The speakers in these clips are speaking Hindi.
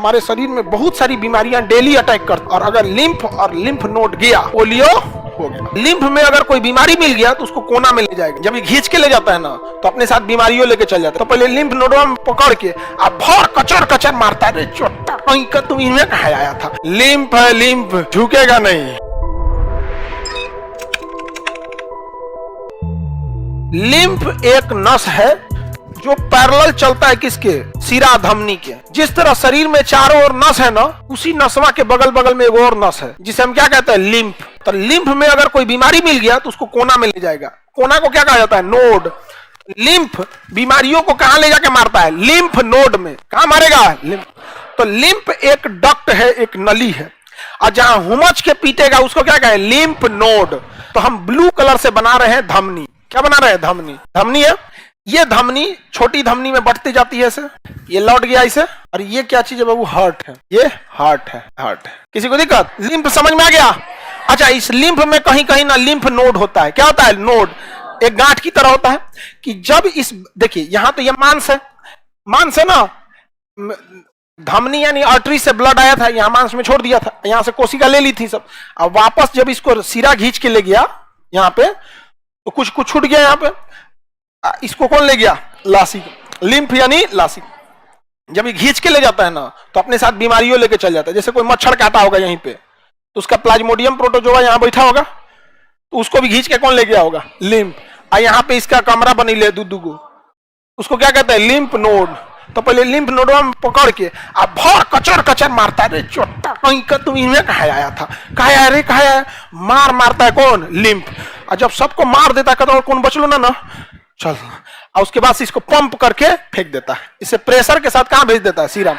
हमारे शरीर में बहुत सारी बीमारियां डेली अटैक करती, और अगर लिम्फ और लिम्फ नोड गया, पोलियो हो गया। लिम्फ में अगर कोई बीमारी मिल गया तो उसको कोना में ले जाएगा। जब ये खींच के ले जाता है ना तो अपने साथ बीमारियों लेके चल जाता है। तो पहले लिम्फ नोडवा में पकड़ के अब भर कचर कचर मारता है, चोटा कहीं का तुम इनमें कहा आया था। लिम्फ है, लिम्फ झुकेगा नहीं। लिम्फ एक नस है जो पैरेलल चलता है किसके, सिरा धमनी के। जिस तरह शरीर में चारों ओर नस है ना, उसी नसवा के बगल बगल में एक और नस है जिसे हम क्या कहते हैं, लिम्फ। तो लिम्फ में अगर कोई बीमारी मिल गया तो उसको कोना में ले जाएगा। कोना को क्या कहा जाता है, नोड। लिम्फ बीमारियों को कहां ले जाके मारता है, लिम्फ नोड में। कहां मारेगा, लिम्फ। तो लिम्फ एक डक्ट है, एक नली है, और जहां हुमच के पीटेगा उसको क्या कहे, लिम्फ नोड। तो हम ब्लू कलर से बना रहे हैं धमनी। क्या बना रहे हैं, धमनी। धमनी है, ये धमनी छोटी धमनी में बढ़ती जाती है ऐसे, ये लौट गया इसे। और ये क्या चीज है बाबू, हार्ट है। ये हार्ट है, हार्ट है। किसी को दिक्कत, लिम्फ समझ में आ गया। अच्छा, इस लिम्फ में कहीं कहीं ना लिम्फ नोड होता है। क्या होता है, नोड एक गांठ की तरह होता है कि जब इस, देखिए यहां तो ये मांस है, मांस है ना, धमनी यानी आर्टरी से ब्लड आया था, यहां मांस में छोड़ दिया था, यहां से कोशिका ले ली थी सब। अब वापस जब इसको सिरा खींच के ले गया यहाँ पे, तो कुछ कुछ छूट गया यहाँ पे। इसको कौन ले गया, लासिक, लिम्फ यानी लासिक। जब ये खींच के ले जाता है ना तो अपने साथ बीमारियों लेके चल जाता है। जैसे कोई मच्छर काटा होगा यहीं पे, तो उसका प्लाज्मोडियम प्रोटोजोआ यहाँ बैठा होगा, तो उसको भी खींच के कौन ले गया होगा, लिम्फ। और यहाँ पे इसका कमरा बनी ले दूध को, उसको क्या कहते हैं, लिम्फ नोड। तो पहले लिम्फ नोडवा में पकड़ के अब भर कचर कचर मारता है, चोटा कहीं का तुम इनमें कहा आया था, कहा आया रे, कहा आया। मार मारता है कौन, लिम्फ। और जब सबको मार देता है तो कौन बचलो ना चल, और उसके बाद इसको पंप करके फेंक देता है। इसे प्रेशर के साथ कहां भेज देता है, सीरा,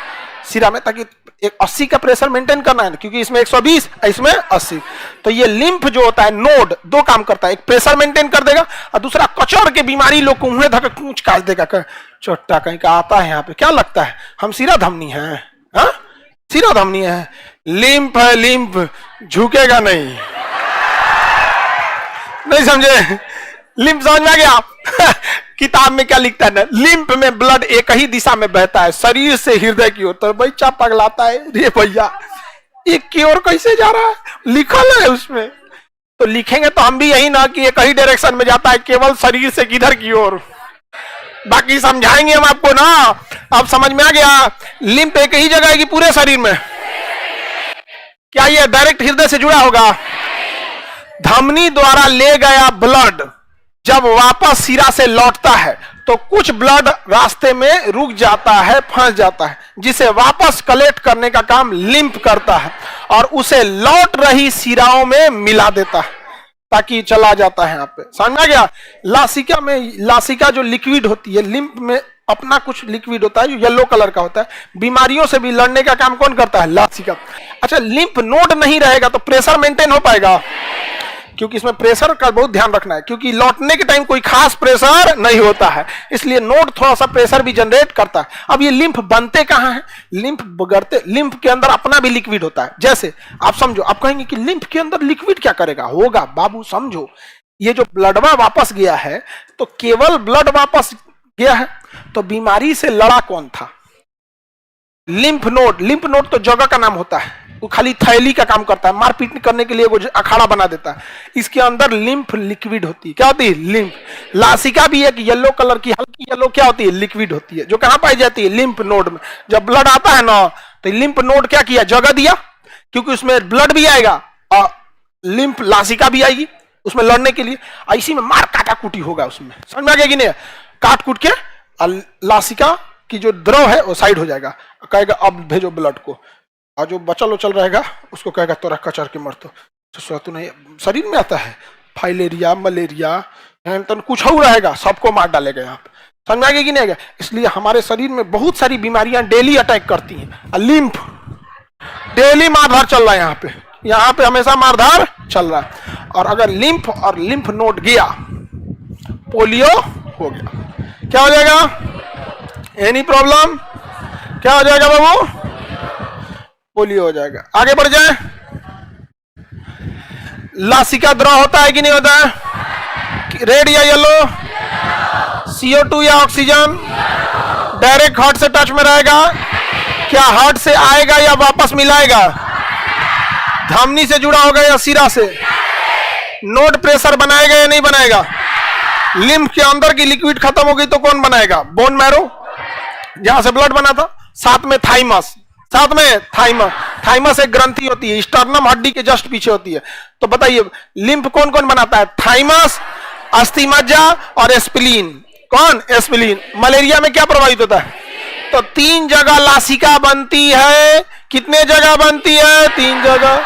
सीरा में, ताकि एक 80 का प्रेशर मेंटेन करना है, क्योंकि इसमें 120, इसमें 80। तो ये लिम्फ जो होता है नोड, दो काम करता है, एक प्रेशर मेंटेन कर देगा और दूसरा कचर के बीमारी लोग को मुंह धक्का कूच काट देगा। चोटा कहीं का आता है यहाँ पे, क्या लगता है हम सीरा धमनी है, हाँ सीरा धमनी है। लिम्फ है, लिम्फ झुकेगा नहीं। नहीं समझे, लिम्फ समझ में आ गया। किताब में क्या लिखता है ना, लिम्फ में ब्लड एक ही दिशा में बहता है, शरीर से हृदय की ओर। तो बच्चा पगलाता है, रे भैया एक की ओर कैसे जा रहा है, लिखल है उसमें। तो लिखेंगे तो हम भी यही ना कि एक ही डायरेक्शन में जाता है, केवल शरीर से किधर की ओर। बाकी समझाएंगे हम आपको ना। अब समझ में आ गया, लिम्फ एक ही जगह है कि पूरे शरीर में। क्या ये डायरेक्ट हृदय से जुड़ा होगा, धमनी द्वारा ले गया ब्लड जब वापस सिरा से लौटता है तो कुछ ब्लड रास्ते में रुक जाता है, फंस जाता है, जिसे वापस कलेक्ट करने का काम लिम्फ करता है और उसे लौट रही सिराओं में मिला देता है ताकि चला जाता है। यहाँ पे समझ में आ गया। लासिका में, लासिका जो लिक्विड होती है, लिम्फ में अपना कुछ लिक्विड होता है जो येलो कलर का होता है। बीमारियों से भी लड़ने का काम कौन करता है, लासिका। अच्छा, लिम्फ नोड नहीं रहेगा तो प्रेशर मेंटेन हो पाएगा, क्योंकि इसमें प्रेशर का बहुत ध्यान रखना है, क्योंकि लौटने के टाइम कोई खास प्रेशर नहीं होता है, इसलिए नोड थोड़ा सा प्रेशर भी जनरेट करता है। अब ये लिम्फ बनते कहां हैं, लिम्फ बगड़ते, लिम्फ के अंदर अपना भी लिक्विड होता है। जैसे आप समझो, आप कहेंगे कि लिम्फ के अंदर लिक्विड क्या करेगा, होगा बाबू समझो। ये जो ब्लडवा वापस गया है तो केवल ब्लड वापस गया है, तो बीमारी से लड़ा कौन था, लिम्फ नोड। लिम्फ नोड तो जगह का नाम होता है, वो खाली थैली का काम करता है, मारपीट करने के लिए वो अखाड़ा बना देता है। इसके अंदर लिम्फ लिक्विड होती है। क्या होती है, लिम्फ। लासिका भी एक येलो कलर की, हल्की येलो क्या होती है, लिक्विड होती है, जो कहां पाई जाती है, लिम्फ नोड में। जब ब्लड आता है ना तो लिम्फ नोड क्या किया, जगह दिया, क्योंकि उसमें ब्लड भी आएगा और लिम्फ लासिका भी आएगी उसमें लड़ने के लिए। इसी में मार काटा कुटी होगा उसमें, समझ में आ गया कि नहीं। काट कूट के लासिका की जो द्रव है वो साइड हो जाएगा, कहेगा अब भेजो ब्लड को, और जो बचल उचल रहेगा उसको कहेगा तोरा कचर के मर। तो तू नहीं, शरीर में आता है फाइलेरिया, मलेरिया, तो कुछ और रहेगा, सबको मार डालेगा यहाँ पे। समझ में आ गया कि नहीं आ गया। इसलिए हमारे शरीर में बहुत सारी बीमारियां डेली अटैक करती हैं। लिम्फ डेली मारधार चल रहा है, यहाँ पे हमेशा मारधार चल रहा है। और अगर लिम्फ और लिम्फ नोड गया, पोलियो हो गया। क्या हो जाएगा, एनी प्रॉब्लम, क्या हो जाएगा बाबू, पोलियो हो जाएगा। आगे बढ़ जाए, लासिका द्रव होता है कि नहीं होता है, रेड या येलो, CO2 या ऑक्सीजन, डायरेक्ट हार्ट से टच में रहेगा, क्या हार्ट से आएगा या वापस मिलाएगा? धमनी से जुड़ा होगा या सिरा से? नोड प्रेशर बनाएगा या नहीं बनाएगा? लिम्फ के अंदर की लिक्विड खत्म हो गई तो कौन बनाएगा? बोन मैरो, जहां से ब्लड बना था। साथ में थाइमस, साथ में थाइमस। थाइमस एक ग्रंथि होती है, स्टर्नम हड्डी के जस्ट पीछे होती है। तो बताइए लिम्फ कौन कौन बनाता है? थाइमस, अस्थिमज्जा और एस्प्लीन। कौन? एस्प्लीन। मलेरिया में क्या प्रभावित होता है? तो 3 जगह लासिका बनती है। कितने जगह बनती है? 3 जगह।